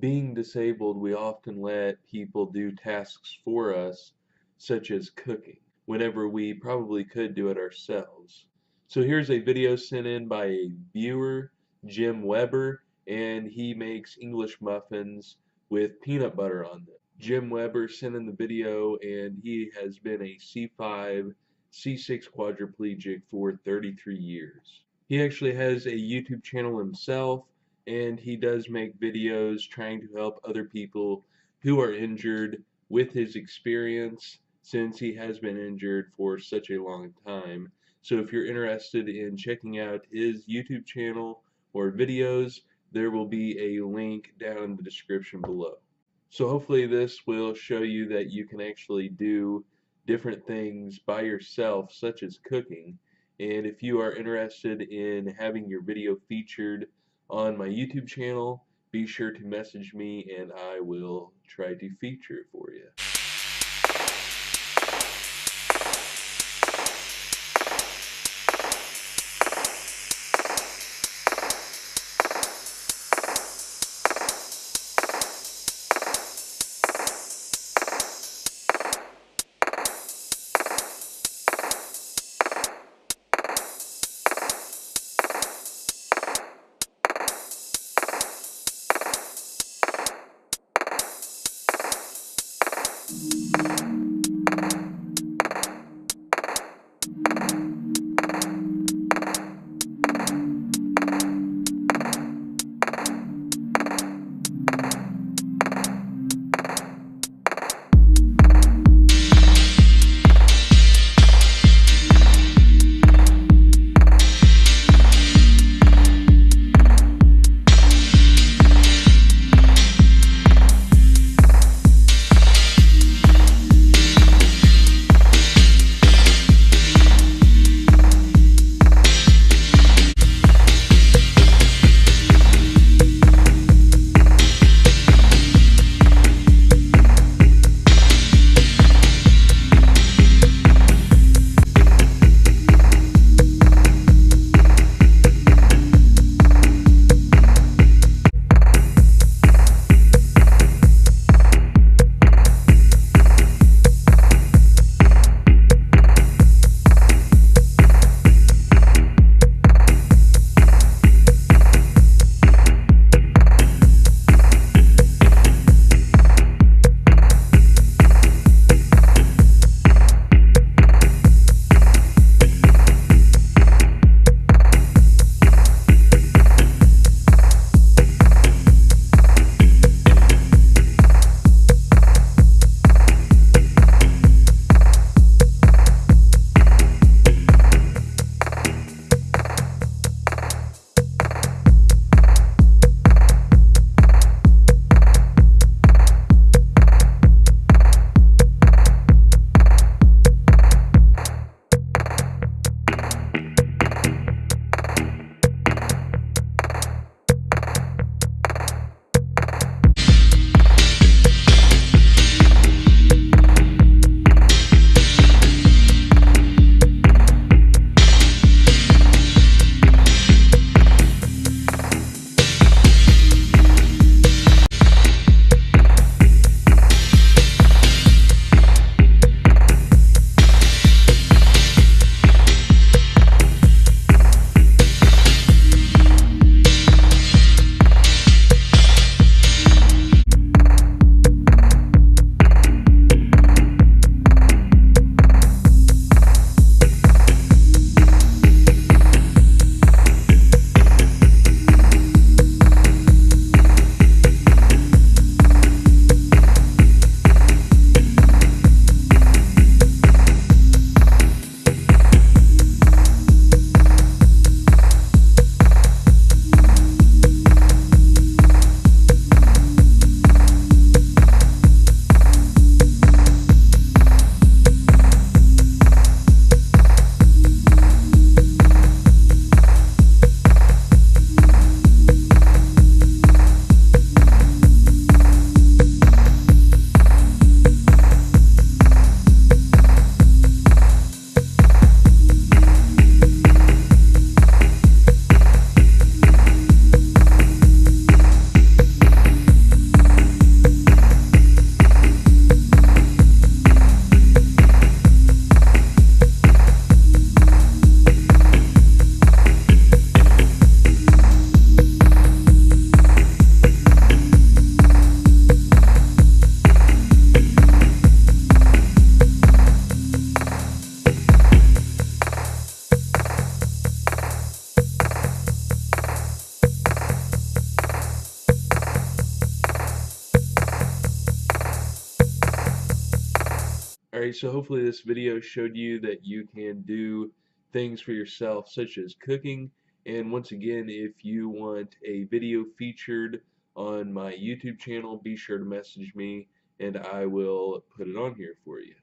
Being disabled, we often let people do tasks for us, such as cooking, whenever we probably could do it ourselves. So here's a video sent in by a viewer, Jim Weber, and he makes English muffins with peanut butter on them. Jim Weber sent in the video, and he has been a C5, C6 quadriplegic for 33 years. He actually has a YouTube channel himself, and he does make videos trying to help other people who are injured with his experience since he has been injured for such a long time. So if you're interested in checking out his YouTube channel or videos, there will be a link down in the description below. So hopefully this will show you that you can actually do different things by yourself, such as cooking. And if you are interested in having your video featured on my YouTube channel, be sure to message me and I will try to feature it for you. Alright, so hopefully this video showed you that you can do things for yourself, such as cooking. And once again, if you want a video featured on my YouTube channel, be sure to message me and I will put it on here for you.